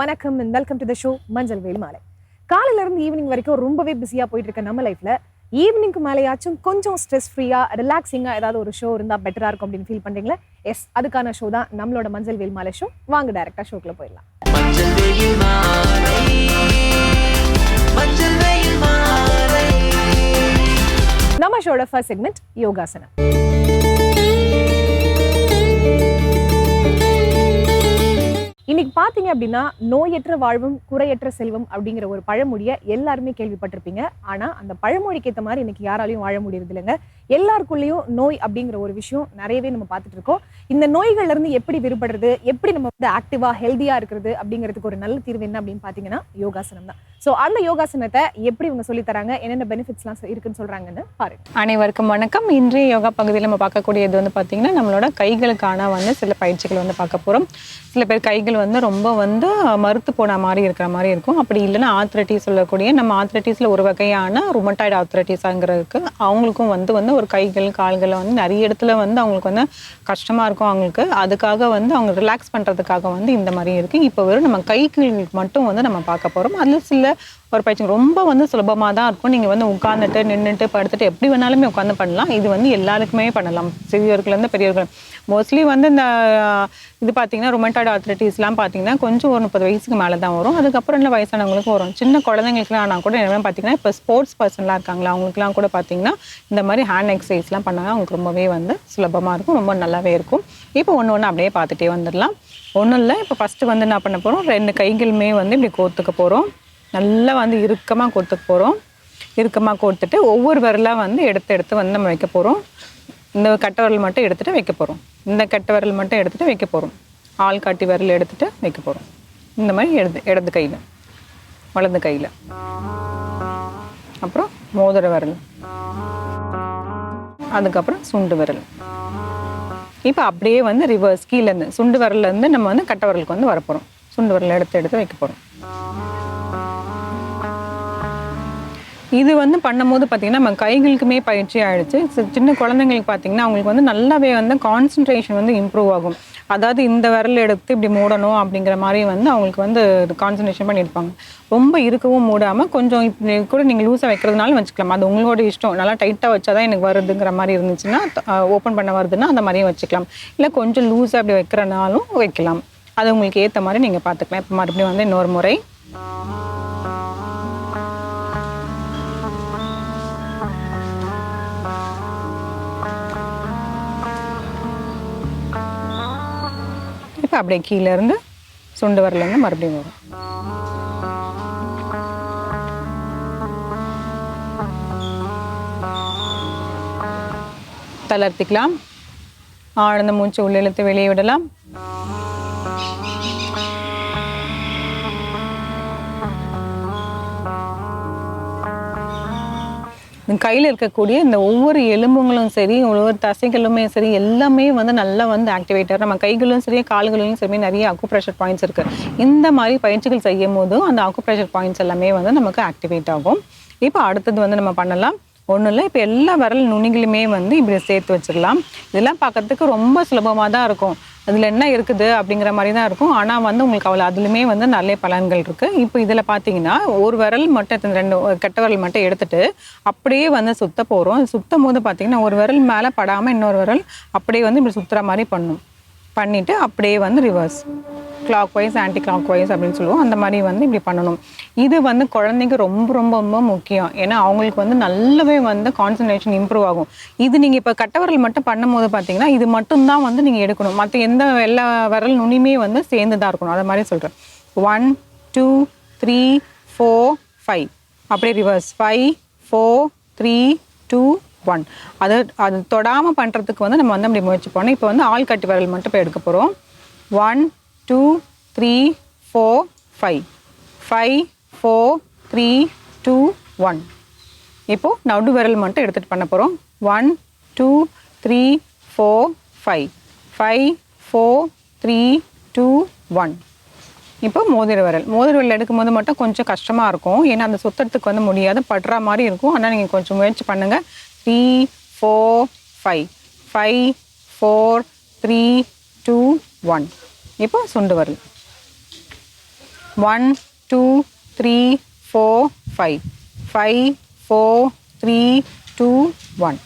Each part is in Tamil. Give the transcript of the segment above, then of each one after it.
வணக்கம் and welcome to the show மஞ்சள் வேல் மாலை. காலையில இருந்து ஈவினிங் வரைக்கும் ரொம்பவே பிஸியா போயிட்டு இருக்க நம்ம லைஃப்ல ஈவினிங்க்கு மேலேயாச்சும் கொஞ்சம் ஸ்ட்ரெஸ் ஃப்ரீயா ரிலாக்ஸிங்கா ஏதாவது ஒரு ஷோ இருந்தா பெட்டரா இருக்கும் அப்படின்னு ஃபீல் பண்றீங்களா? எஸ், அதுக்கான ஷோ தான் நம்மளோட மஞ்சள் வேல் மாலை ஷோ. வாங்க டைரக்டா ஷோக்குள்ள போயிடலாம். நம்ம ஷோட ஃபர்ஸ்ட் செக்மெண்ட் யோகாசனம். இன்னைக்கு பாத்தீங்க அப்படின்னா நோயற்ற வாழ்வும் குறையற்ற செல்வம் அப்படிங்கிற ஒரு பழமொழியை எல்லாருமே கேள்விப்பட்டிருப்பீங்க. ஆனா அந்த பழமொழிக்கு ஏற்ற மாதிரி இன்னைக்கு யாராலையும் வாழ முடியறது இல்லைங்க. எல்லாருக்குள்ளேயும் நோய் அப்படிங்கிற ஒரு விஷயம் நிறையவே நம்ம பார்த்துட்டு இருக்கோம். இந்த நோய்கள்ல இருந்து எப்படி விடுபடுறது, எப்படி நம்ம வந்து ஆக்டிவா ஹெல்தியா இருக்கிறது அப்படிங்கிறதுக்கு ஒரு நல்ல தீர்வு என்ன அப்படின்னு பாத்தீங்கன்னா யோகாசனம் தான். ஸோ அந்த யோகாசனத்தை எப்படி இவங்க சொல்லி தராங்க, என்னென்ன பெனிஃபிட்ஸ்லாம் இருக்குன்னு சொல்றாங்கன்னு பாருங்க. அனைவருக்கும் வணக்கம். இன்றைய யோகா பகுதியில் நம்ம பார்க்கக்கூடியது வந்து பார்த்தீங்கன்னா நம்மளோட கைகளுக்கான வந்து சில பயிற்சிகள் வந்து பார்க்க போகிறோம். சில பேர் கைகள் வந்து ரொம்ப வந்து மறுத்து போன மாதிரி இருக்கிற மாதிரி இருக்கும். அப்படி இல்லைன்னா ஆர்த்ரைட்டிஸ் சொல்லக்கூடிய நம்ம ஆர்த்ரைட்டிஸில் ஒரு வகையான ருமட்டாய்டு ஆர்த்ரைட்டிஸாங்கிறதுக்கு அவங்களுக்கும் வந்து ஒரு கைகள் கால்களை வந்து நிறைய இடத்துல வந்து அவங்களுக்கு வந்து கஷ்டமாக இருக்கும். அவங்களுக்கு அதுக்காக வந்து அவங்க ரிலாக்ஸ் பண்ணுறதுக்காக வந்து இந்த மாதிரி இருக்குது. இப்போ வெறும் நம்ம கைகளுக்கு மட்டும் வந்து நம்ம பார்க்க போகிறோம். அதில் சில ஒரு பயிற்சி ரொம்ப வந்து சுலபமாக தான் இருக்கும். நீங்கள் வந்து உட்காந்துட்டு நின்றுட்டு படுத்துட்டு எப்படி வேணாலுமே உட்காந்து பண்ணலாம். இது வந்து எல்லாருக்குமே பண்ணலாம், சிறியவர்கள்லேருந்து பெரியவர்கள். மோஸ்ட்லி வந்து இந்த இது பார்த்தீங்கன்னா ருமட்டாய்டு ஆர்த்ரைட்டிஸ்லாம் பார்த்தீங்கன்னா கொஞ்சம் ஒரு 30 வயசுக்கு மேலே தான் வரும். அதுக்கப்புறம் இல்லை வயசானவங்களுக்கும் வரும். சின்ன குழந்தைங்களுக்குலாம் ஆனால் கூட என்ன பார்த்தீங்கன்னா இப்போ ஸ்போர்ட்ஸ் பர்சன்லாம் இருக்காங்களா அவங்களுக்குலாம் கூட பார்த்தீங்கன்னா இந்த மாதிரி ஹேண்ட் எக்ஸசைஸ்லாம் பண்ணாங்க அவங்களுக்கு ரொம்பவே வந்து சுலபமாக இருக்கும், ரொம்ப நல்லாவே இருக்கும். இப்போ ஒன்று அப்படியே பார்த்துட்டே வந்துடலாம். ஒன்றும் இல்லை, இப்போ ஃபஸ்ட்டு வந்து என்ன பண்ண போகிறோம், 2 கைகளுமே வந்து இப்படி கோர்த்துக்க போகிறோம். நல்லா வந்து இறுக்கமாக கோர்த்துக்க போகிறோம். இறுக்கமாக கோர்த்துட்டு ஒவ்வொரு விரலாக வந்து எடுத்து வந்து நம்ம வைக்க போகிறோம். இந்த கட்டை விரல் மட்டும் எடுத்துகிட்டு வைக்க போகிறோம். இந்த கட்டை விரல் மட்டும் எடுத்துகிட்டு வைக்க போகிறோம். ஆள் காட்டி விரல் எடுத்துகிட்டு வைக்க போகிறோம். இந்த மாதிரி இடது கையில், வலது கையில், அப்புறம் மோதிர விரல், அதுக்கப்புறம் சுண்டு விரல். இப்போ அப்படியே வந்து ரிவர்ஸ் கீழேருந்து சுண்டு விரல்லேருந்து நம்ம வந்து கட்டை விரலுக்கு வந்து வரப்போகிறோம். சுண்டு விரல் எடுத்து வைக்க போகிறோம். இது வந்து பண்ணும்போது பார்த்திங்கன்னா நம்ம கைகளுக்குமே பயிற்சி ஆகிடுச்சு. சின்ன குழந்தைங்களுக்கு பார்த்திங்கன்னா அவங்களுக்கு வந்து நல்லாவே வந்து கான்சன்ட்ரேஷன் வந்து இம்ப்ரூவ் ஆகும். அதாவது இந்த விரல் எடுத்து இப்படி மூடணும் அப்படிங்கிற மாதிரி வந்து அவங்களுக்கு வந்து கான்சன்ட்ரேஷன் பண்ணியிருப்பாங்க. ரொம்ப இருக்கவும் மூடாமல் கொஞ்சம் இப்படி கூட நீங்கள் லூஸாக வைக்கிறதுனாலும் வச்சுக்கலாம். அது உங்களோட இஷ்டம். நல்லா டைட்டாக வச்சா தான் எனக்கு வருதுங்கிற மாதிரி இருந்துச்சுன்னா ஓப்பன் பண்ண வருதுன்னா அந்த மாதிரியும் வச்சுக்கலாம். இல்லை கொஞ்சம் லூஸாக அப்படி வைக்கிறனாலும் வைக்கலாம். அது உங்களுக்கு ஏற்ற மாதிரி நீங்கள் பார்த்துக்கலாம். இப்போ மறுபடியும் வந்து இன்னொரு முறை. இப்போ அப்படியே கீழேருந்து சுண்டு வரலேருந்து மறுபடியும் வரும். தளர்த்திக்கலாம். ஆழ்ந்த மூச்சு உள்ள இழுத்து வெளியே விடலாம். கையில் இருக்கக்கூடிய இந்த ஒவ்வொரு எலும்புகளும் சரி, ஒவ்வொரு தசைகளுமே சரி, எல்லாமே வந்து நல்லா வந்து ஆக்டிவேட்டர். நம்ம கைகளும் சரி கால்களிலும் சரி நிறைய அக்குப்ரெஷர் பாயிண்ட்ஸ் இருக்குது. இந்த மாதிரி பயிற்சிகள் செய்யும் போதும் அந்த அக்குப்ரெஷர் பாயிண்ட்ஸ் எல்லாமே வந்து நமக்கு ஆக்டிவேட் ஆகும். இப்போ அடுத்தது வந்து நம்ம பண்ணலாம். ஒன்றும் இல்லை, இப்போ எல்லா விரல் நுனிகளுமே வந்து இப்படி சேர்த்து வச்சிடலாம். இதெல்லாம் பார்க்கறதுக்கு ரொம்ப சுலபமாக தான் இருக்கும். அதில் என்ன இருக்குது அப்படிங்கிற மாதிரி தான் இருக்கும். ஆனால் வந்து உங்களுக்கு அவ்வளோ அதுலேயுமே வந்து நிறைய பலன்கள் இருக்குது. இப்போ இதில் பார்த்தீங்கன்னா ஒரு விரல் மட்டும் 2 கட்டை விரல் மட்டும் எடுத்துகிட்டு அப்படியே வந்து சுத்த போகிறோம். சுற்றும் போது பார்த்தீங்கன்னா ஒரு விரல் மேலே படாமல் இன்னொரு விரல் அப்படியே வந்து இப்படி சுற்றுற மாதிரி பண்ணிவிட்டு அப்படியே வந்து reverse clockwise anticlockwise அப்படின்னு சொல்லுவோம். அந்த மாதிரி வந்து இப்படி பண்ணணும். இது வந்து குழந்தைங்க ரொம்ப ரொம்ப ரொம்ப முக்கியம். ஏன்னா அவங்களுக்கு வந்து நல்லாவே வந்து கான்சன்ட்ரேஷன் இம்ப்ரூவ் ஆகும். இது நீங்கள் இப்போ கட்டை விரல் மட்டும் பண்ணும்போது பார்த்தீங்கன்னா இது மட்டும்தான் வந்து நீங்கள் எடுக்கணும். மற்ற எந்த எல்லா விரல் நுனியுமே வந்து சேர்ந்து தான் இருக்கணும். அதை மாதிரி சொல்கிறேன். 1 2 3 4 5 அப்படியே ரிவர்ஸ் 5 4 3 2 1. அது தொடாமல் பண்ணுறதுக்கு வந்து நம்ம வந்து அப்படி முயற்சி பண்ணோம். இப்போ வந்து ஆள் கட்டி விரல் மட்டும் இப்போ எடுக்க போகிறோம். 1 2 3 4 5 5 4 3 2 1. இப்போது நடு விரல் மட்டும் எடுத்துகிட்டு பண்ண போகிறோம். 1 2 3 4 5 5 4 3 2 1. இப்போ மோதிர விரல் எடுக்கும்போது மட்டும் கொஞ்சம் கஷ்டமாக இருக்கும். ஏன்னா அந்த சுத்தத்துக்கு வந்து முடியாது, படுற மாதிரி இருக்கும். ஆனால் நீங்கள் கொஞ்சம் முயற்சி பண்ணுங்கள். 3 4 5 5 4 3 2 1. இப்போ சுண்டு விரல் 1 2 3 4 5 5 4 3 2 1.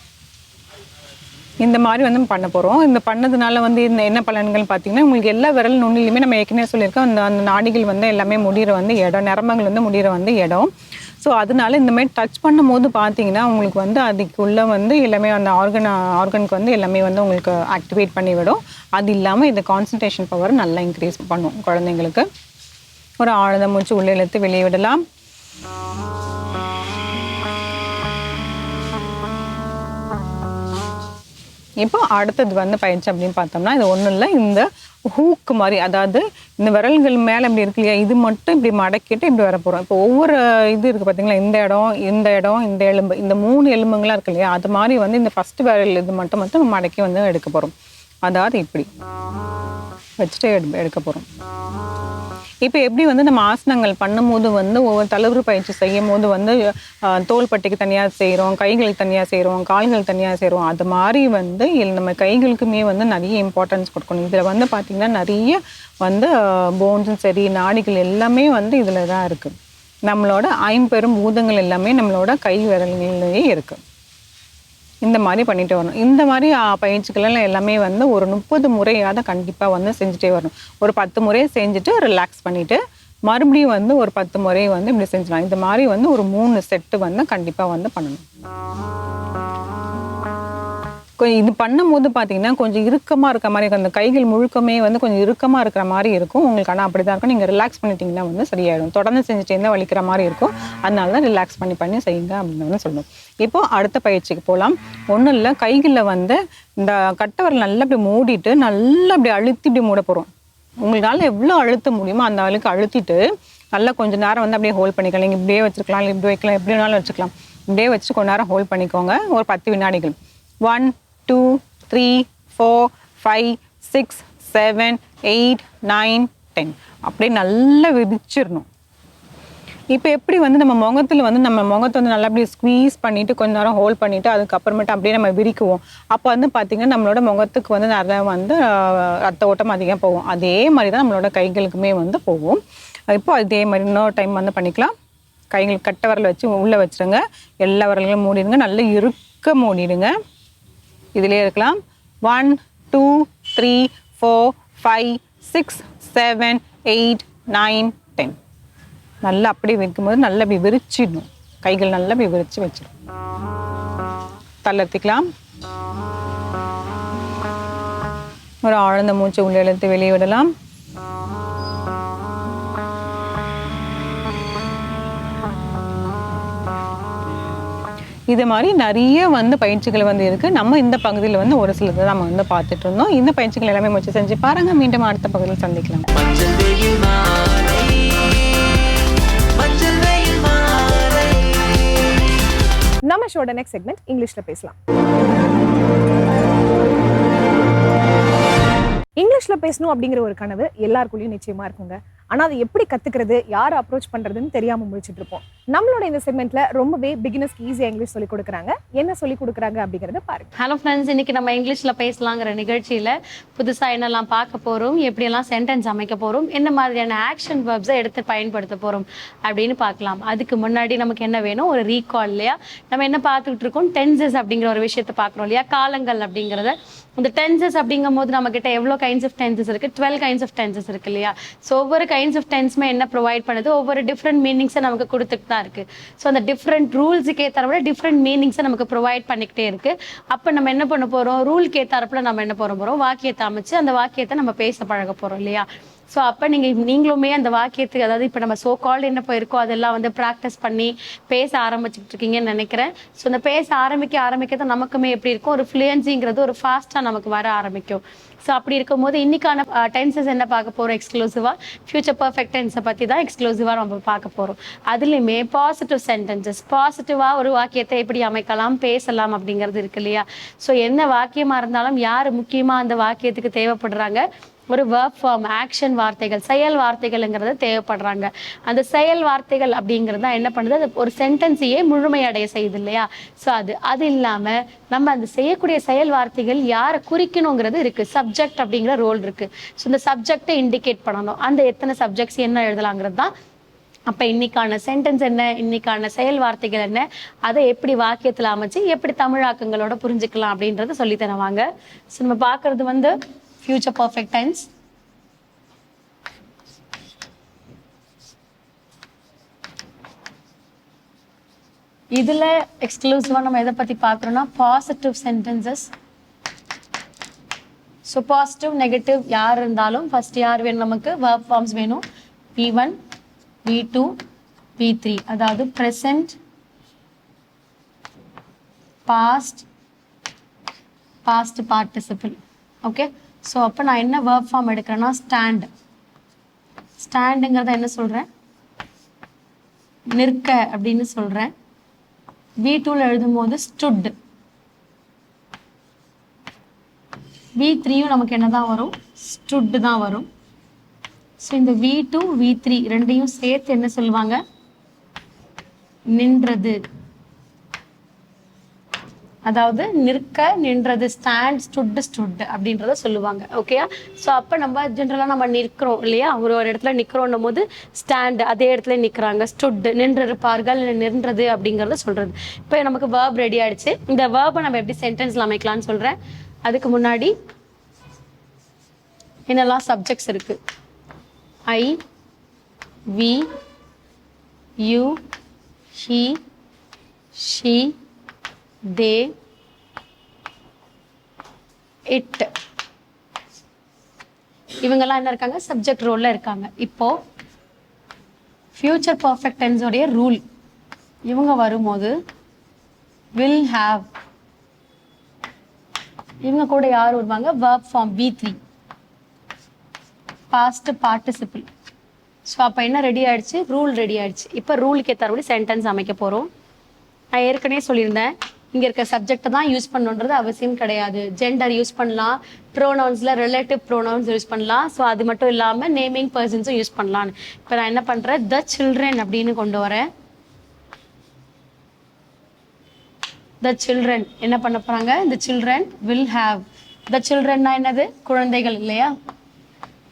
இந்த மாதிரி வந்து பண்ண போகிறோம். இந்த பண்ணதுனால வந்து இந்த என்ன பலன்கள் பார்த்தீங்கன்னா, உங்களுக்கு எல்லா விரல் நுண்ணிலையுமே நம்ம ஏற்கனவே சொல்லியிருக்கோம், அந்த நாடிகள் வந்து எல்லாமே முடிகிற வந்து இடம், நரம்புகள் வந்து முடிகிற வந்து இடம். ஸோ அதனால இந்த மாதிரி டச் பண்ணும்போது பார்த்தீங்கன்னா, உங்களுக்கு வந்து அதுக்குள்ளே வந்து எல்லாமே அந்த ஆர்கனுக்கு வந்து எல்லாமே வந்து உங்களுக்கு ஆக்டிவேட் பண்ணிவிடும். அது இல்லாமல் இந்த கான்சன்ட்ரேஷன் பவர் நல்லா இன்க்ரீஸ் பண்ணும் குழந்தைங்களுக்கு. ஒரு ஆழ்ந்த மூச்சு உள்ளே இழுத்து வெளியே விடலாம். இப்போ அடுத்தது வந்து பயிற்சி அப்படின்னு பார்த்தோம்னா, இது ஒன்றும் இல்லை, இந்த ஹூக்கு மாதிரி, அதாவது இந்த விரல்கள் மேலே இப்படி இருக்கு இல்லையா, இது மட்டும் இப்படி மடக்கிட்டு இப்படி வர போகிறோம். இப்போ ஒவ்வொரு இது இருக்குது பார்த்தீங்களா, இந்த இடம் இந்த இடம் இந்த எலும்பு, இந்த 3 எலும்புங்களாம் இருக்கு இல்லையா, அது மாதிரி வந்து இந்த ஃபஸ்ட்டு விரல் இது மட்டும் மடக்கி வந்து எடுக்க போகிறோம். அதாவது இப்படி வச்சுட்டு எடுக்க போகிறோம். இப்போ எப்படி வந்து நம்ம ஆசனங்கள் பண்ணும்போது வந்து ஒவ்வொரு தளர்வு பயிற்சி செய்யும் போது வந்து தோள்பட்டைக்கு தனியாக செய்கிறோம், கைகளுக்கு தனியாக செய்கிறோம், கால்கள் தனியாக செய்கிறோம், அது மாதிரி வந்து நம்ம கைகளுக்குமே வந்து நிறைய இம்பார்ட்டன்ஸ் கொடுக்கணும். இதில் வந்து பார்த்திங்கன்னா நிறைய வந்து போன்ஸும் சரி, நாடிகள் எல்லாமே வந்து இதில் தான் இருக்குது. நம்மளோட 5 பெரும் பூதங்கள் எல்லாமே நம்மளோட கை விரல்கள்லேயே இருக்குது. இந்த மாதிரி பண்ணிட்டு வரணும். இந்த மாதிரி பயிற்சிகள் எல்லாமே வந்து ஒரு 30 முறையாவது கண்டிப்பாக வந்து செஞ்சுட்டே வரணும். ஒரு 10 முறை செஞ்சுட்டு ரிலாக்ஸ் பண்ணிவிட்டு மறுபடியும் வந்து ஒரு 10 முறை வந்து இப்படி செஞ்சிடலாம். இந்த மாதிரி வந்து ஒரு 3 செட்டு வந்து கண்டிப்பாக வந்து பண்ணணும். இது பண்ணும்போது பார்த்தீங்கன்னா கொஞ்சம் இறுக்கமாக இருக்க மாதிரி இருக்கும். அந்த கைகள் முழுக்கமே வந்து கொஞ்சம் இறுக்கமாக இருக்கிற மாதிரி இருக்கும் உங்களுக்கு. ஆனால் அப்படி தான் இருக்கும். நீங்கள் ரிலாக்ஸ் பண்ணிட்டீங்கன்னா வந்து சரியாயிடும். தொடர்ந்து செஞ்சுட்டே இருந்தால் வலிக்கிற மாதிரி இருக்கும். அதனால தான் ரிலாக்ஸ் பண்ணி செய்யுங்க அப்படின்னு வந்து சொல்லணும். இப்போ அடுத்த பயிற்சிக்கு போகலாம். ஒன்றும் இல்லை, கைகளில் வந்து இந்த கட்டவரல் நல்லா இப்படி மூடிட்டு நல்லா இப்படி அழுத்தி இப்படி மூட போகிறோம். உங்களால் எவ்வளோ அழுத்த முடியுமோ அந்த அளவுக்கு அழுத்திட்டு நல்லா கொஞ்சம் நேரம் வந்து அப்படியே ஹோல்ட் பண்ணிக்கலாம். நீங்கள் இப்படியே வச்சுருக்கலாம், இல்லை இப்படி வைக்கலாம், எப்படி வேணாலும் வச்சுக்கலாம். இப்படியே வச்சு கொஞ்சம் நேரம் ஹோல்ட் பண்ணிக்கோங்க. ஒரு 10 வினாடிகள். 1 2 3 4 5 6 7 8 9 10 அப்படியே நல்லா விரிச்சிடணும். இப்போ எப்படி வந்து நம்ம முகத்தில் வந்து நம்ம முகத்தை வந்து நல்லா அப்படியே ஸ்குவீஸ் பண்ணிவிட்டு கொஞ்ச நேரம் ஹோல்ட் பண்ணிவிட்டு அதுக்கப்புறமேட்டு அப்படியே நம்ம விரிக்குவோம். அப்போ வந்து பார்த்திங்கன்னா நம்மளோட முகத்துக்கு வந்து நிறையா வந்து ரத்த ஓட்டம் அதிகம் போகும். அதே மாதிரி தான் நம்மளோட கைகளுக்குமே வந்து போகும். இப்போ அதே மாதிரி இன்னொரு டைம் வந்து பண்ணிக்கலாம். கைகள் கட்டை விரல் வச்சு உள்ளே வச்சுருங்க. எல்லா விரல்களும் மூடிடுங்க. நல்லா இறுக்க மூடிடுங்க. இதிலே இருக்கலாம். 1 2 3 4 5 6 7 8 9 10 நல்லா அப்படி வைக்கும்போது நல்லா அப்படி விரிச்சிடணும். கைகள் நல்லா அப்படி விரிச்சு வச்சிடும். தளர்த்திக்கலாம். ஒரு ஆழ்ந்த மூச்சு உள்ளே இழுத்து வெளியே விடலாம். இது மாதிரி நிறைய வந்து பயிற்சிகள் வந்து இருக்குது. நம்ம இந்த பகுதியில் வந்து ஒரு சிலதை நம்ம வந்து பார்த்துட்டு இருந்தோம். இந்த பயிற்சிகள் எல்லாமே முயற்சி செஞ்சு பாருங்க. மீண்டும் அடுத்த பகுதியில் சந்திக்கலாம். நம்ம ஷோட நெக்ஸ்ட் செக்மெண்ட் இங்கிலீஷ்ல பேசலாம். இங்கிலீஷ்ல பேசணும் அப்படிங்கிற ஒரு கனவு எல்லாருக்குள்ளயும் நிச்சயமா இருக்குங்க. ஆனா அதை எப்படி கத்துக்கிறது, யாரை அப்ரோச் பண்றதுன்னு தெரியாம முடிச்சிட்டு இருப்போம். நம்மளோட இந்த செக்மெண்ட்ல ரொம்பவே பிகினர்ஸ்க்கு ஈஸியா இங்கிலீஷ் சொல்லி கொடுக்குறாங்க. என்ன சொல்லி கொடுக்குறாங்க அப்படிங்கறத பாருங்க. ஹலோ ஃப்ரெண்ட்ஸ், இன்னைக்கு நம்ம இங்கிலீஷ்ல பேசலாங்கிற நிகழ்ச்சியில புதுசா என்னெல்லாம் பார்க்க போறோம், எப்படியெல்லாம் சென்டென்ஸ் அமைக்க போறோம், என்ன மாதிரியான ஆக்ஷன் வெர்ப்ஸை எடுத்து பயன்படுத்த போறோம் அப்படின்னு பார்க்கலாம். அதுக்கு முன்னாடி நமக்கு என்ன வேணும், ஒரு ரீகால் இல்லையா. நம்ம என்ன பார்த்துக்கிட்டு இருக்கோம், டென்சஸ் அப்படிங்கிற ஒரு விஷயத்தை பார்க்குறோம் இல்லையா, காலங்கள் அப்படிங்கிறத. இந்த டென்சஸ் அப்படிங்கும் போது நம்ம கிட்ட எவ்வளோ கைண்ட்ஸ் ஆஃப் டென்சஸ் இருக்கு, 12 கைண்ட்ஸ் ஆஃப் டென்சஸ் இருக்கு இல்லையா. ஸோ ஒவ்வொரு கைண்ட்ஸ் ஆஃப் டென்ஸ்மே என்ன ப்ரொவைட் பண்ணுது, ஒவ்வொரு டிஃப்ரெண்ட் மீனிங்ஸை நமக்கு கொடுத்துட்டு தான் இருக்கு. ஸோ அந்த டிஃப்ரெண்ட் ரூல்ஸுக்கு ஏற்றாப்புல டிஃப்ரெண்ட் மீனிங்ஸை நமக்கு ப்ரொவைட் பண்ணிக்கிட்டே இருக்கு. அப்போ நம்ம என்ன பண்ண போறோம், ரூலுக்கு ஏற்றாப்புல நம்ம என்ன பண்ண போறோம், வாக்கியத்தை அமைச்சு அந்த வாக்கியத்தை நம்ம பேச பழக போறோம் இல்லையா. ஸோ அப்போ நீங்களுமே அந்த வாக்கியத்துக்கு, அதாவது இப்போ நம்ம சோ கால்டு என்ன போயிருக்கோ அதெல்லாம் வந்து ப்ராக்டிஸ் பண்ணி பேச ஆரம்பிச்சுட்டு இருக்கீங்கன்னு நினைக்கிறேன். ஸோ இந்த பேச ஆரம்பிக்க தான் நமக்குமே எப்படி இருக்கும், ஒரு ஃப்ளூயன்சிங்கிறது ஒரு ஃபாஸ்ட்டாக நமக்கு வர ஆரம்பிக்கும். ஸோ அப்படி இருக்கும்போது இன்னைக்கான டென்சஸ் என்ன பார்க்க போகிறோம், எக்ஸ்க்ளூசிவாக ஃபியூச்சர் பர்ஃபெக்ட் டென்ஸை பற்றி தான் எக்ஸ்க்ளூசிவாக நம்ம பார்க்க போகிறோம். அதுலேயுமே பாசிட்டிவ் சென்டென்சஸ், பாசிட்டிவாக ஒரு வாக்கியத்தை எப்படி அமைக்கலாம், பேசலாம் அப்படிங்கிறது இருக்கு இல்லையா. ஸோ என்ன வாக்கியமாக இருந்தாலும் யார் முக்கியமாக அந்த வாக்கியத்துக்கு தேவைப்படுறாங்க, ஒரு verb form ஆக்ஷன் வார்த்தைகள் செயல் வார்த்தைகள்ங்கிறது தேவைப்படுறாங்க. அந்த செயல் வார்த்தைகள் அப்படிங்கிறது தான் என்ன பண்ணுது, அது ஒரு சென்டென்ஸையே முழுமையடைய செய்யுது இல்லையா? ஸோ அது இல்லாம நம்ம அந்த செய்யக்கூடிய செயல் வார்த்தைகள் யாரை குறிக்கணுங்கிறது இருக்கு. சப்ஜெக்ட் அப்படிங்கிற ரோல் இருக்கு. ஸோ இந்த சப்ஜெக்டை இண்டிகேட் பண்ணணும். அந்த எத்தனை சப்ஜெக்ட்ஸ் என்ன எழுதலாங்கிறது தான். அப்ப இன்னைக்கான சென்டென்ஸ் என்ன, இன்னைக்கான செயல் வார்த்தைகள் என்ன, அதை எப்படி வாக்கியத்துல அமைச்சு எப்படி தமிழாக்கங்களோட புரிஞ்சுக்கலாம் அப்படின்றத சொல்லி தருவாங்க. ஸோ நம்ம பார்க்கறது வந்து future perfect tense. இதுல எக்ஸ்க்ளூசிவா நம்ம எதை பத்தி பார்க்கறோம்னா positive sentences. So positive negative யார் இருந்தாலும் ஃபர்ஸ்ட் யார் வேணும், நமக்கு verb forms வேணும். V1 V2 V3, அதாவது present, past, past participle. Okay, so அப்போ நான் என்ன verb form எடுக்கிறேன்னா ஸ்டாண்ட். ஸ்டாண்டுங்கிறத என்ன சொல்கிறேன், நிற்க அப்படின்னு சொல்கிறேன். V2ல எழுதும் போது ஸ்டுட். V3யும் நமக்கு என்ன தான் வரும், ஸ்டுட் தான் வரும். ஸோ இந்த V2 V3 ரெண்டையும் சேர்த்து என்ன சொல்லுவாங்க, நின்றது. அதாவது நிற்க நின்றது, ஸ்டாண்ட் ஸ்டுட் ஸ்டுட் அப்படின்றத சொல்லுவாங்க. ஓகேயா? ஸோ அப்போ நம்ம ஜென்ரலாக நம்ம நிற்கிறோம் இல்லையா, ஒரு இடத்துல நிற்கிறோன்னும் போது ஸ்டாண்ட், அதே இடத்துல நிற்கிறாங்க. ஸ்டுட் நின்று இருப்பார்கள், நின்றது அப்படிங்கிறத சொல்றது. இப்போ நமக்கு வேர்ப் ரெடி ஆயிடுச்சு. இந்த வேர்பை நம்ம எப்படி சென்டென்ஸ்ல அமைக்கலாம்னு சொல்றேன். அதுக்கு முன்னாடி என்னெல்லாம் சப்ஜெக்ட்ஸ் இருக்கு, I, we, you, he, she, they, it. இவங்கெல்லாம் என்ன இருக்காங்க, சப்ஜெக்ட் ரோல்ல இருக்காங்க. இப்போ ஃபியூச்சர் பர்ஃபெக்ட் டென்ஸ் உடைய ரூல், இவங்க வரும்போது will have, இவங்க கூட யார் வருவாங்க, verb form V3, past participle. So அப்போ என்ன ரெடி ஆயிடுச்சு, ரூல் ரெடி ஆயிடுச்சு. இப்போ ரூலுக்கு ஏற்றபடி சென்டென்ஸ் அமைக்க போறோம். நான் ஏற்கனவே சொல்லியிருந்தேன், இங்க இருக்க சப்ஜெக்ட் தான் யூஸ் பண்ணணுன்றது அவசியம் கிடையாது. ஜெண்டர் யூஸ் பண்ணலாம், ப்ரோனவுன்ஸ்ல ரிலேட்டிவ் ப்ரோனவுன்ஸ் யூஸ் பண்ணலாம். ஸோ அது மட்டும் இல்லாம நேமிங் பர்சன்ஸும் யூஸ் பண்ணலாம். இப்போ நான் என்ன பண்றேன், த சில்ட்ரன் அப்படின்னு கொண்டு வரேன். த சில்ட்ரன் என்ன பண்ண போறாங்க, the children will have. The சில்ட்ரன்னா என்னது, குழந்தைகள் இல்லையா.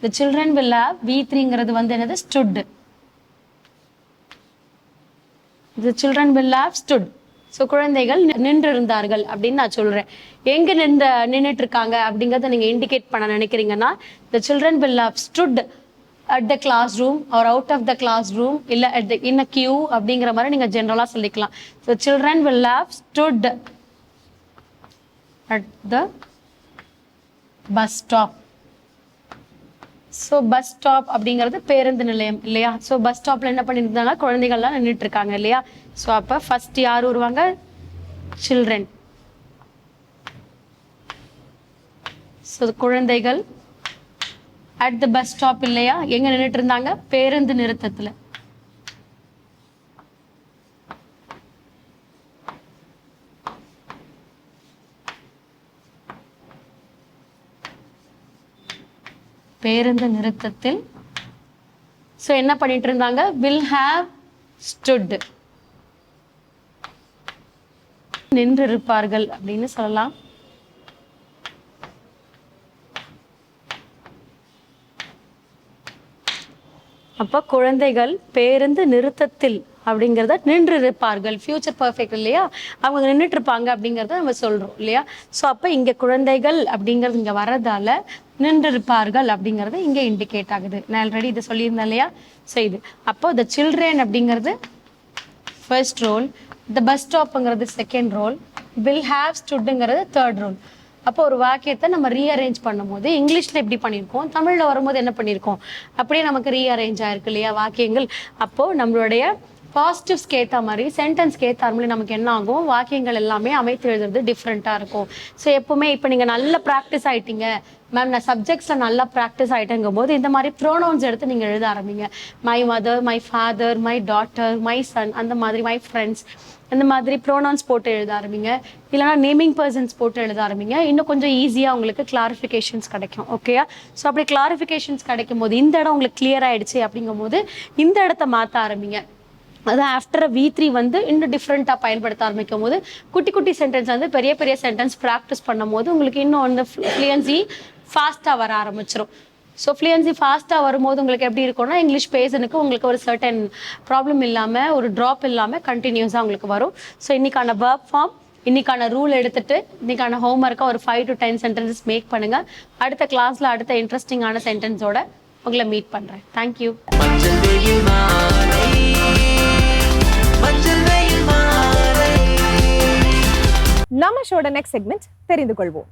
The children will have. V3ங்கிறது வந்து என்னது, stood. The children will have stood. ஸோ குழந்தைகள் நின்று இருந்தார்கள் அப்படின்னு நான் சொல்றேன். எங்க நின்றுட்டு இருக்காங்க அப்படிங்கிறத நீங்க இண்டிகேட் பண்ண நினைக்கிறீங்கன்னா, the children will have stood at the classroom or out of the classroom, இல்ல at the in a queue அப்படிங்கிற மாதிரி நீங்க ஜெனரலா சொல்லிக்கலாம். So children will have stood at the bus stop. So bus stop அப்படிங்கிறது பேருந்து நிலையம் இல்லையா. ஸோ பஸ் ஸ்டாப்ல என்ன பண்ணியிருந்தாங்க, குழந்தைகள்லாம் நின்றுட்டு இருக்காங்க இல்லையா. ஸோ அப்போ ஃபர்ஸ்ட் யார் வருவாங்க, சில்ட்ரன். ஸோ குழந்தைகள் அட் த பஸ் ஸ்டாப் இல்லையா, எங்க நின்றுட்டு இருந்தாங்க, பேருந்து நிறுத்தத்துல. பேருந்து நிறுத்தத்தில். ஸோ என்ன பண்ணிட்டு இருந்தாங்க, will have stood, நின்று இருப்பார்கள் அப்படின்னு சொல்லலாம். அப்ப குழந்தைகள் பேருந்து நிறுத்தத்தில் அப்படிங்கிறத நின்று இருப்பார்கள், ஃபியூச்சர் பர்ஃபெக்ட் இல்லையா, அவங்க நின்றுட்டு இருப்பாங்க அப்படிங்கிறத நம்ம சொல்றோம் இல்லையா. ஸோ அப்போ இங்க குழந்தைகள் அப்படிங்கிறது இங்க வர்றதால நின்று இருப்பார்கள் அப்படிங்கிறது இங்க இண்டிகேட் ஆகுது. நான் ஆல்ரெடி இதை சொல்லியிருந்தேன் இல்லையா. ஸோ இது அப்போ த சில்ட்ரன் அப்படிங்கிறது ஃபர்ஸ்ட் ரோல், த பஸ் ஸ்டாப்ங்கிறது செகண்ட் ரோல், வில் ஹேவ் ஸ்டுட்ங்கிறது தேர்ட் ரோல். அப்போ ஒரு வாக்கியத்தை நம்ம ரீஅரேஞ்ச் பண்ணும்போது இங்கிலீஷ்ல எப்படி பண்ணியிருக்கோம், தமிழ்ல வரும்போது என்ன பண்ணியிருக்கோம், அப்படியே நமக்கு ரீஅரேஞ்ச் ஆயிருக்கு இல்லையா வாக்கியங்கள். அப்போ நம்மளுடைய பாசிட்டிவ்ஸ்க்கு ஏற்ற மாதிரி சென்டென்ஸ்க்கு ஏற்ற மாதிரி நமக்கு என்ன ஆகும், வாக்கியங்கள் எல்லாமே அமைத்து எழுதுறது டிஃப்ரெண்ட்டாக இருக்கும். ஸோ எப்பவுமே இப்போ நீங்கள் நல்ல ப்ராக்டிஸ் ஆகிட்டீங்க, மேம் நான் சப்ஜெக்ட்ஸில் நல்லா ப்ராக்டிஸ் ஆகிட்டேங்கும் போது இந்த மாதிரி ப்ரோனவுன்ஸ் எடுத்து நீங்கள் எழுத ஆரம்பிங்க. My mother, my father, my daughter, my son, அந்த மாதிரி மை ஃப்ரெண்ட்ஸ், இந்த மாதிரி ப்ரோனவுன்ஸ் போட்டு எழுத ஆரம்பிங்க. இல்லைனா நேமிங் பர்சன்ஸ் போட்டு எழுத ஆரம்பிங்க. இன்னும் கொஞ்சம் ஈஸியாக உங்களுக்கு கிளாரிஃபிகேஷன்ஸ் கிடைக்கும். ஓகேயா? ஸோ அப்படி கிளாரிஃபிகேஷன்ஸ் கிடைக்கும் போது இந்த இடம் உங்களுக்கு கிளியர் ஆகிடுச்சு அப்படிங்கும் போது இந்த இடத்த மாற்ற ஆரம்பிங்க. அது ஆஃப்டர் V3 வந்து இன்னும் டிஃப்ரெண்ட்டாக பயன்படுத்த ஆரம்பிக்கும் போது குட்டி குட்டி சென்டென்ஸ் வந்து பெரிய பெரிய சென்டென்ஸ் ப்ராக்டிஸ் பண்ணும் போது உங்களுக்கு இன்னும் வந்து ஃப்ளூயன்சி ஃபாஸ்ட்டாக வர ஆரம்பிச்சிடும். ஸோ ஃப்ளூயன்சி ஃபாஸ்ட்டாக வரும்போது உங்களுக்கு எப்படி இருக்கும்னா இங்கிலீஷ் பேசுனுக்கு உங்களுக்கு ஒரு சர்டன் ப்ராப்ளம் இல்லாமல் ஒரு ட்ராப் இல்லாமல் கண்டினியூஸாக உங்களுக்கு வரும். ஸோ இன்னைக்கான verb ஃபார்ம், இன்னைக்கான ரூல் எடுத்துட்டு இன்னைக்கான ஹோம்ஒர்க்கை ஒரு 5 to 10 சென்டென்சஸ் மேக் பண்ணுங்க. அடுத்த கிளாஸில் அடுத்த இன்ட்ரெஸ்டிங்கான சென்டென்ஸோட உங்களை மீட் பண்ணுறேன். தேங்க்யூ. நம்ம ஷோட நெக்ஸ்ட் செக்மெண்ட் தெரிந்து கொள்வோம்.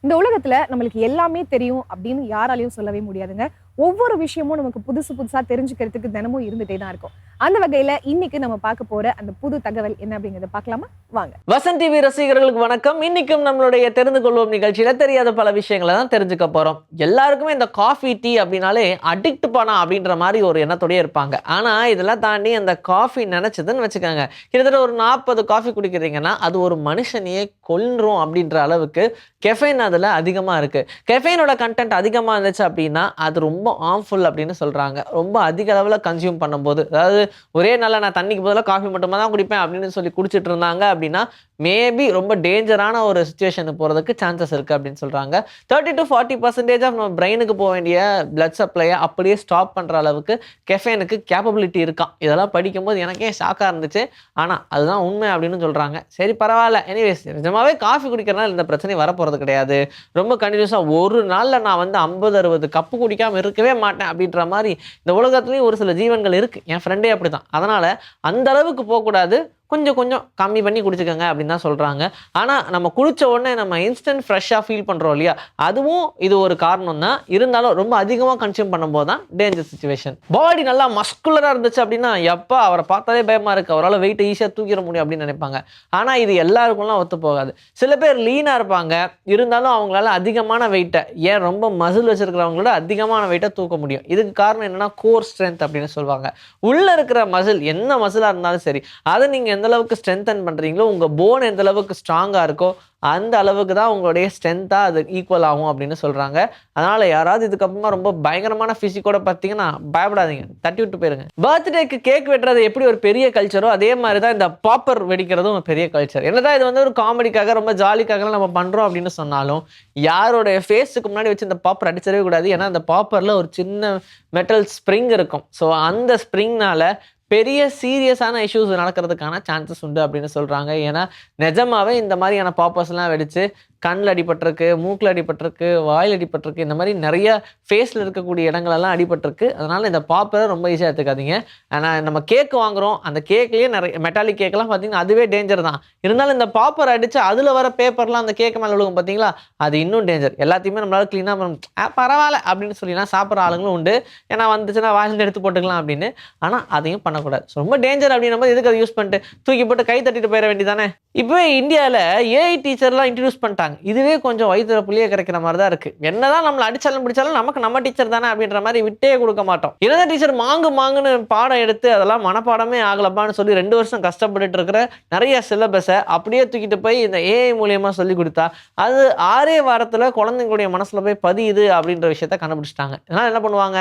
இந்த உலகத்துல நம்மளுக்கு எல்லாமே தெரியும் அப்படின்னு யாராலையும் சொல்லவே முடியாதுங்க. ஒவ்வொரு விஷயமும் நமக்கு புதுசு புதுசா தெரிஞ்சுக்கிறதுக்கு தினமும் இருந்துட்டே தான் இருக்கும். அந்த வகையில இன்னைக்கு நம்ம பார்க்க போற அந்த புது தகவல் என்ன அப்படிங்கறத பார்க்கலாமா? வாங்க. வசந்த் டிவி ரசிகர்களுக்கு வணக்கம். இன்னைக்கும் நம்மளுடைய தெரிந்து கொள்வோம் நிகழ்ச்சியில தெரியாத பல விஷயங்களை தான் தெரிஞ்சுக்க போறோம். எல்லாருக்குமே இந்த காஃபி டீ அப்படின்னாலே அடிக்ட் பண்ணா அப்படின்ற மாதிரி ஒரு எண்ணத்தோடய இருப்பாங்க. ஆனா இதெல்லாம் தாண்டி அந்த காஃபி நினைச்சதுன்னு வச்சுக்கோங்க, கிட்டத்தட்ட ஒரு 40 காஃபி குடிக்கிறீங்கன்னா அது ஒரு மனுஷனையே கொல்றோம் அப்படின்ற அளவுக்கு கெஃபைன் அதுல அதிகமா இருக்கு. கெஃபைனோட கண்டென்ட் அதிகமா இருந்துச்சு அப்படின்னா அது ரொம்ப ஹார்ம்ஃபுல் அப்படின்னு சொல்றாங்க. ரொம்ப அதிக அளவில் கன்சியூம் பண்ணும்போது, அதாவது ஒரே நாளில் நான் தண்ணிக்கு பதிலாக காஃபி மட்டுமா தான் குடிப்பேன் அப்படின்னு சொல்லி குடிச்சிட்டு இருந்தாங்க அப்படின்னா மேபி ரொம்ப டேஞ்சரான ஒரு சுச்சுவேஷனுக்கு போகிறதுக்கு சான்சஸ் இருக்குது அப்படின்னு சொல்கிறாங்க. 30 to 40% ஆஃப் நம்ம பிரெயினுக்கு போக வேண்டிய பிளட் சப்ளையை அப்படியே ஸ்டாப் பண்ணுற அளவுக்கு கெஃபைனுக்கு கேப்பபிலிட்டி இருக்கான். இதெல்லாம் படிக்கும்போது எனக்கே ஷாக்காக இருந்துச்சு. ஆனால் அதுதான் உண்மை அப்படின்னு சொல்கிறாங்க. சரி பரவாயில்ல. எனிவேஸ், நிஜமாவே காஃபி குடிக்கிறனால இந்த பிரச்சனை வரப்போகிறது கிடையாது. ரொம்ப கண்டினியூஸாக ஒரு நாளில் நான் வந்து 50-60 கப்பு குடிக்காமல் இருக்கவே மாட்டேன் அப்படின்ற மாதிரி இந்த உலகத்துலேயும் ஒரு சில ஜீவன்கள் இருக்குது. என் ஃப்ரெண்டே அப்படி தான். அதனால் அந்த அளவுக்கு போகக்கூடாது, கொஞ்சம் கொஞ்சம் கம்மி பண்ணி குடிச்சுக்கோங்க அப்படின்னு தான் சொல்கிறாங்க. ஆனால் நம்ம குடித்த உடனே நம்ம இன்ஸ்டன்ட் ஃப்ரெஷ்ஷாக ஃபீல் பண்ணுறோம் இல்லையா, அதுவும் இது ஒரு காரணம் தான். இருந்தாலும் ரொம்ப அதிகமாக கன்சியூம் பண்ணும்போது தான் டேஞ்சர் சுச்சுவேஷன். பாடி நல்லா மஸ்குலராக இருந்துச்சு அப்படின்னா எப்போ அவரை பார்த்தாலே பயமாக இருக்குது, அவரால் வெயிட்டை ஈஸியாக தூக்கிட முடியும் அப்படின்னு நினைப்பாங்க. ஆனால் இது எல்லாருக்கும்லாம் ஒத்து போகாது. சில பேர் லீனாக இருப்பாங்க, இருந்தாலும் அவங்களால அதிகமான வெயிட்டை, ஏன் ரொம்ப மசில் வச்சுருக்கிறவங்களோட அதிகமான வெயிட்டை தூக்க முடியும். இதுக்கு காரணம் என்னென்னா கோர் ஸ்ட்ரென்த் அப்படின்னு சொல்லுவாங்க. உள்ளே இருக்கிற மசில், என்ன மசிலாக இருந்தாலும் சரி, அதை நீங்கள் எந்த அளவுக்கு ஸ்ட்ரென்தன் பண்றீங்களோ, உங்க போன் எந்த அளவுக்கு ஸ்ட்ராங்கா இருக்கோ அந்த அளவுக்கு தான் உங்களுடைய ஸ்ட்ரென்த்தா அது ஈக்குவல் ஆகும் அப்படின்னு சொல்றாங்க. அதனால யாராவது இதுக்கப்புறமா ரொம்ப பயங்கரமான பிசிக்கோட பார்த்தீங்கன்னா பயப்படாதீங்க, தட்டி விட்டு போயிருங்க. பர்த்டேக்கு கேக் வெட்டுறது எப்படி ஒரு பெரிய கல்ச்சரோ அதே மாதிரி தான் இந்த பாப்பர் வெடிக்கிறதும் ஒரு பெரிய கல்ச்சர். என்னதான் இது வந்து ஒரு காமெடிக்காக ரொம்ப ஜாலிக்காக நம்ம பண்றோம் அப்படின்னு சொன்னாலும் யாரோடைய ஃபேஸுக்கு முன்னாடி வச்சு இந்த பாப்பர் அடிச்சிடவே கூடாது. ஏன்னா அந்த பாப்பர்ல ஒரு சின்ன மெட்டல் ஸ்ப்ரிங் இருக்கும். ஸோ அந்த ஸ்ப்ரிங்னால பெரிய சீரியஸான இஷ்யூஸ் நடக்கிறதுக்கான சான்சஸ் உண்டு அப்படின்னு சொல்கிறாங்க. ஏன்னா நிஜமாவே இந்த மாதிரியான பாப்பர்ஸ்லாம் வெடிச்சு கண்ணில் அடிபட்டிருக்கு, மூக்கில் அடிபட்டிருக்கு, வாயில் அடிபட்டிருக்கு, இந்த மாதிரி நிறைய ஃபேஸில் இருக்கக்கூடிய இடங்களெல்லாம் அடிபட்டிருக்கு. அதனால் இந்த பாப்பரை ரொம்ப ஈஸியாக எடுத்துக்காதீங்க. ஆனால் நம்ம கேக் வாங்குகிறோம், அந்த கேக்லேயே நிறைய மெட்டாலிக் கேக்கெல்லாம் பார்த்தீங்கன்னா அதுவே டேஞ்சர் தான். இருந்தாலும் இந்த பாப்பர் அடித்து அதில் வர பேப்பர்லாம் அந்த கேக்கு மேலே விழுகும் பார்த்தீங்களா, அது இன்னும் டேஞ்சர். எல்லாத்தையுமே நம்மளால் க்ளீனாக பரவாயில்ல அப்படின்னு சொல்லிலாம் சாப்பிட்ற ஆளுங்களும் உண்டு. ஏன்னா வந்துச்சுன்னா வாயிலிருந்து எடுத்து போட்டுக்கலாம் அப்படின்னு. ஆனால் அதையும் பண்ணக்கூடாது. ரொம்ப டேஞ்சர் அப்படின்னும் போது எதுக்கு அதை யூஸ் பண்ணிட்டு தூக்கி போட்டு கை தட்டிட்டு போயிட வேண்டியதானே. இப்போவே இந்தியாவில் ஏஐ டீச்சர்லாம் இன்ட்ரடியூஸ் பண்ணிட்டாங்க. இதுவே கொஞ்சம் வயிற்றுல புளிய கிடைக்கிற மாதிரி தான் இருக்கு. என்னதான் நம்மளை அடிச்சாலும் பிடிச்சாலும் நமக்கு நம்ம டீச்சர் தானே அப்படின்ற மாதிரி விட்டே கொடுக்க மாட்டோம். என்னதான் டீச்சர் மாங்குன்னு பாடம் எடுத்து அதெல்லாம் மனப்பாடமே ஆகலப்பான்னு சொல்லி 2 வருஷம் கஷ்டப்பட்டுட்டு இருக்கிற நிறைய சிலபஸை அப்படியே தூக்கிட்டு போய் இந்த ஏஐ மூலியமா சொல்லி கொடுத்தா அது 6 வாரத்துல குழந்தைங்களுடைய மனசுல போய் பதியுது அப்படின்ற விஷயத்த கண்டுபிடிச்சிட்டாங்க. இதனால என்ன பண்ணுவாங்க,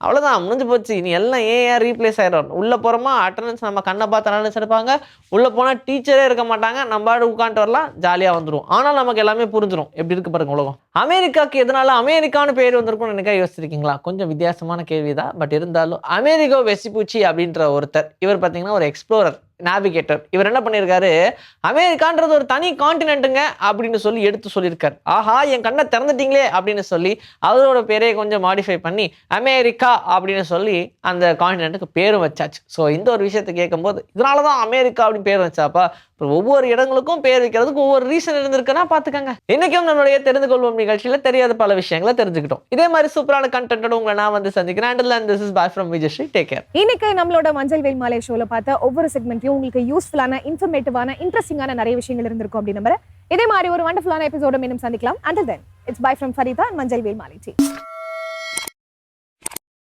அவ்வளவுதான் முடிஞ்சு போச்சு, இனி எல்லாம் ஏஐ ரீப்ளேஸ் ஆயிடும். உள்ள போறோமா அட்டண்டன்ஸ் நம்ம கண்ணை பார்த்து அட்டண்டன்ஸ் எடுப்பாங்க, உள்ள போனா டீச்சரே இருக்க மாட்டாங்க, நம்ம உட்காந்துட்டு வரலாம், ஜாலியா வந்துடும். ஆனால் நமக்கு எல்லாமே புரிஞ்சிடும். எப்படி இருக்கு பாருங்க உலகம். அமெரிக்காக்கு எதனால அமெரிக்கான்னு பேர் வந்திருக்கும்னு எனக்கு யோசிச்சிருக்கீங்களா? கொஞ்சம் வித்தியாசமான கேள்விதான். பட் இருந்தாலும் அமெரிகோ வெசிபூச்சி அப்படின்ற ஒருத்தர், இவர் பார்த்தீங்கன்னா ஒரு எக்ஸ்ப்ளோரர், நேவிகேட்டர். இவர் என்ன பண்ணியிருக்காரு, அமெரிக்கான்றது ஒரு தனி கான்டினென்ட்டுங்க அப்படின்னு சொல்லி எடுத்து சொல்லியிருக்காரு. ஆஹா என் கண்ணை திறந்துட்டீங்களே அப்படின்னு சொல்லி அவரோட பேரையே கொஞ்சம் மாடிஃபை பண்ணி அமெரிக்கா அப்படின்னு சொல்லி அந்த கான்டினென்ட்டுக்கு பேரும் வச்சாச்சு. ஸோ இந்த ஒரு விஷயத்தை கேட்கும்போது இதனால தான் அமெரிக்கா அப்படின்னு பேர் வச்சாப்பா. ஒவ்வொரு இடங்களுக்கும் பேர் வைக்கிறதுக்கு ஒவ்வொரு ரீசன் இருந்திருக்குன்னா பார்த்துக்கங்க. இன்னைக்கும் நம்மளுடைய தெரிந்து கொள்வோம் நிகழ்ச்சியில் தெரியாத பல விஷயங்களை தெரிஞ்சுக்கிட்டோம். இதே மாதிரி சூப்பரான கண்டென்ட்டோட உங்களை நான் வந்து சந்திக்கிறேன். This is bye from Vijayashree. Take care. இன்னைக்கு நம்மளோட மஞ்சள் வெயில் மாலை ஷோல பார்த்த ஒவ்வொரு செக்மெண்ட் வரைக்கும் உங்களுக்கு யூஸ்ஃபுல்லான இன்ஃபர்மேட்டிவான இன்ட்ரெஸ்டிங்கான நிறைய விஷயங்கள் இருந்திருக்கும் அப்படின்னு நம்புறேன். இதே மாதிரி ஒரு வண்டர்ஃபுல்லான எபிசோட மீண்டும் சந்திக்கலாம். Until then, it's bye from Farida and Manjal Velmali team.